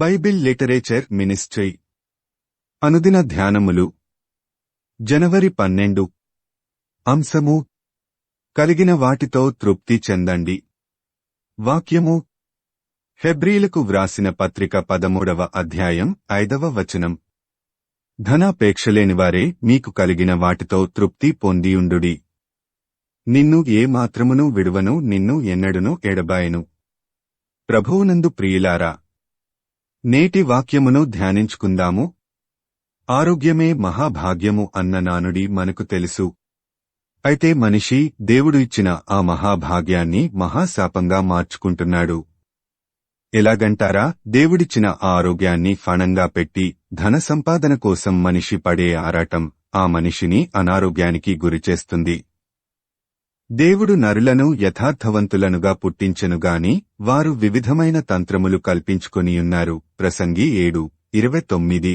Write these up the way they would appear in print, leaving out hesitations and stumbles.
Bible literature ministry అనుదిన ధ్యానములు జనవరి 12 అంశము కలిగిన వాటితో తృప్తి చెందండి. వాక్యము హెబ్రీలకు వ్రాసిన పత్రిక 13వ అధ్యాయం 5వ వచనం. ధనాపేక్షలేనివారే మీకు కలిగిన వాటితో తృప్తి పొందియుండుడి. నిన్ను ఏ మాత్రమును విడువను, నిన్ను ఎన్నడును ఎడబాయను. ప్రభువునందు ప్రియులారా, నేటి వాక్యమును ధ్యానించుకుందాము. ఆరోగ్యమే మహాభాగ్యము అన్న నానుడి మనకు తెలుసు. అయితే మనిషి దేవుడు ఇచ్చిన ఆ మహాభాగ్యాన్ని మహాశాపంగా మార్చుకుంటున్నాడు. ఎలాగంటారా? దేవుడిచ్చిన ఆ ఆరోగ్యాన్ని ఫణంగా పెట్టి ధన సంపాదన కోసం మనిషి పడే ఆరాటం ఆ మనిషిని అనారోగ్యానికి గురిచేస్తుంది. దేవుడు నరులను యథార్థవంతులనుగా పుట్టించెనుగాని వారు వివిధమైన తంత్రములు కల్పించుకొనియున్నారు. ప్రసంగి 7:29.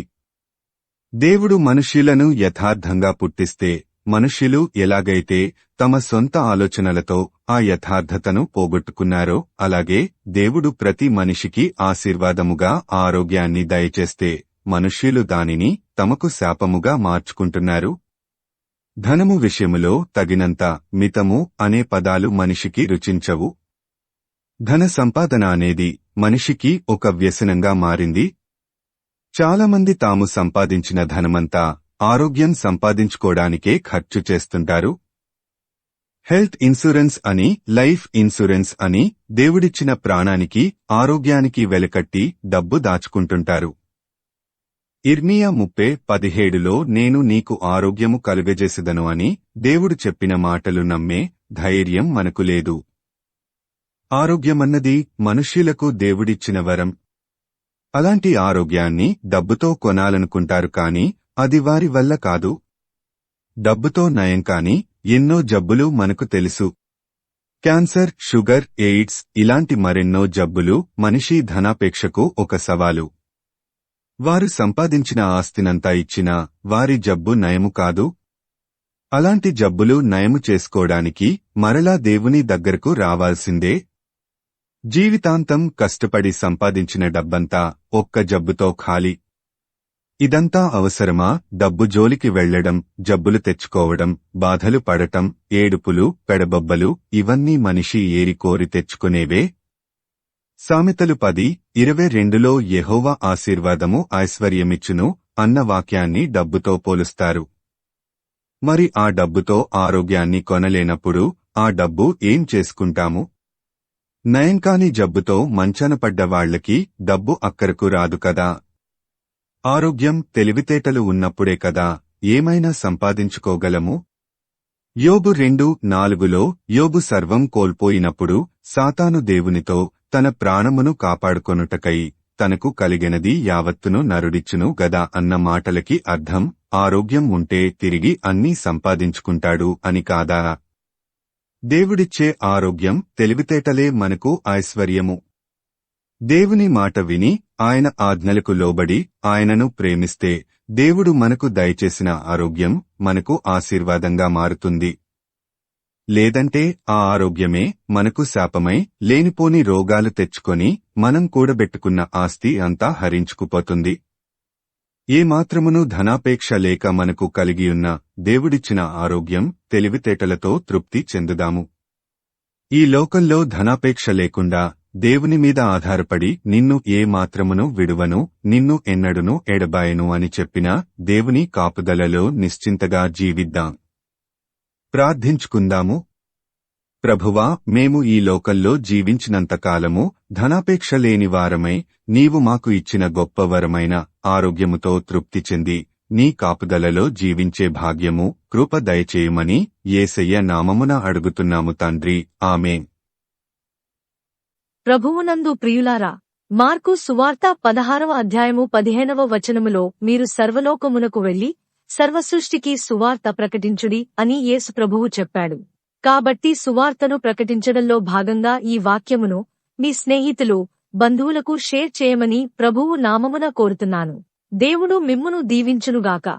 దేవుడు మనుష్యులను యథార్థంగా పుట్టిస్తే మనుష్యులు ఎలాగైతే తమ సొంత ఆలోచనలతో ఆ యథార్థతను పోగొట్టుకున్నారో అలాగే దేవుడు ప్రతి మనిషికి ఆశీర్వాదముగా ఆరోగ్యాన్ని దయచేస్తే మనుష్యులు దానిని తమకు శాపముగా మార్చుకుంటున్నారు. ధనము విషయములో తగినంత, మితము అనే పదాలు మనిషికి రుచించవు. ధన సంపాదన అనేది మనిషికి ఒక వ్యసనంగా మారింది. చాలామంది తాము సంపాదించిన ధనమంతా ఆరోగ్యం సంపాదించుకోవడానికే ఖర్చు చేస్తుంటారు. హెల్త్ ఇన్సూరెన్స్ అని, లైఫ్ ఇన్సూరెన్స్ అని దేవుడిచ్చిన ప్రాణానికి, ఆరోగ్యానికి వెలకట్టి డబ్బు దాచుకుంటుంటారు. ఇర్మియా 30:17లో నేను నీకు ఆరోగ్యము కలుగజేసెదను అని దేవుడు చెప్పిన మాటలు నమ్మే ధైర్యం మనకు లేదు. ఆరోగ్యమన్నది మనుష్యులకు దేవుడిచ్చిన వరం. అలాంటి ఆరోగ్యాన్ని డబ్బుతో కొనాలనుకుంటారు కాని అది వారి వల్ల కాదు. డబ్బుతో నయం కాని ఎన్నో జబ్బులు మనకు తెలుసు. క్యాన్సర్, షుగర్, ఎయిడ్స్ ఇలాంటి మరెన్నో జబ్బులు మనిషి ధనాపేక్షకు ఒక సవాలు. వారు సంపాదించిన ఆస్తినంతా ఇచ్చినా వారి జబ్బు నయము కాదు. అలాంటి జబ్బులు నయము చేసుకోవడానికి మరలా దేవుని దగ్గరకు రావాల్సిందే. జీవితాంతం కష్టపడి సంపాదించిన డబ్బంతా ఒక్క జబ్బుతో ఖాళీ. ఇదంతా అవసరమా? డబ్బు జోలికి వెళ్లడం, జబ్బులు తెచ్చుకోవడం, బాధలు పడటం, ఏడుపులు, పెడబొబ్బలు ఇవన్నీ మనిషి ఏరి కోరి తెచ్చుకునేవే. సామెతలు 10:22లో యెహోవా ఆశీర్వాదము ఐశ్వర్యమిచ్చును అన్న వాక్యాన్ని డబ్బుతో పోలుస్తారు. మరి ఆ డబ్బుతో ఆరోగ్యాన్ని కొనలేనప్పుడు ఆ డబ్బు ఏం చేసుకుంటాము? నయంకాని జబ్బుతో మంచాన పడ్డ వాళ్లకి డబ్బు అక్కరకు రాదు కదా. ఆరోగ్యం, తెలివితేటలు ఉన్నప్పుడే కదా ఏమైనా సంపాదించుకోగలము. యోబు 2:4లో యోబు సర్వం కోల్పోయినప్పుడు సాతాను దేవునితో తన ప్రాణమును కాపాడుకొనుటకై తనకు కలిగినది యావత్తును నరుడిచ్చును గదా అన్న మాటలకి అర్థం ఆరోగ్యం ఉంటే తిరిగి అన్నీ సంపాదించుకుంటాడు అని కాదా? దేవుడిచ్చే ఆరోగ్యం, తెలివితేటలే మనకు ఐశ్వర్యము. దేవుని మాట విని ఆయన ఆజ్ఞలకు లోబడి ఆయనను ప్రేమిస్తే దేవుడు మనకు దయచేసిన ఆరోగ్యం మనకు ఆశీర్వాదంగా మారుతుంది. లేదంటే ఆ ఆరోగ్యమే మనకు శాపమై లేనిపోని రోగాలు తెచ్చుకొని మనం కూడబెట్టుకున్న ఆస్తి అంతా హరించుకుపోతుంది. ఏమాత్రమును ధనాపేక్ష లేక మనకు కలిగియున్న దేవుడిచ్చిన ఆరోగ్యం, తెలివితేటలతో తృప్తి చెందుదాము. ఈ లోకంలో ధనాపేక్ష లేకుండా దేవుని మీద ఆధారపడి నిన్ను ఏ మాత్రమును విడువను, నిన్ను ఎన్నడును ఎడబాయను అని చెప్పిన దేవుని కాపుదలలో నిశ్చింతగా జీవిద్దాం. ప్రార్థించుకుందాము. ప్రభువా, మేము ఈ లోకంలో జీవించినంతకాలము ధనాపేక్ష లేని వారమై నీవు మాకు ఇచ్చిన గొప్ప వరమైన ఆరోగ్యముతో తృప్తి చెంది నీ కాపుదలలో జీవించే భాగ్యము, కృప దయచేయుమని యేసయ్య నామమున అడుగుతున్నాము తండ్రి. ఆమేన్. ప్రభువునందు ప్రియులారా, మార్కు సువార్త 16వ అధ్యాయము 15వ వచనములో మీరు సర్వలోకమునకు వెళ్లి సర్వసృష్టికి సువార్త ప్రకటించుడి అని యేసు ప్రభువు చెప్పాడు. కాబట్టి సువార్తను ప్రకటించడంలో భాగంగా ఈ వాక్యమును మీ స్నేహితులు, బంధువులకు షేర్ చేయమని ప్రభువు నామమున కోరుతున్నాను. దేవుడు మిమ్మును దీవించునుగాక.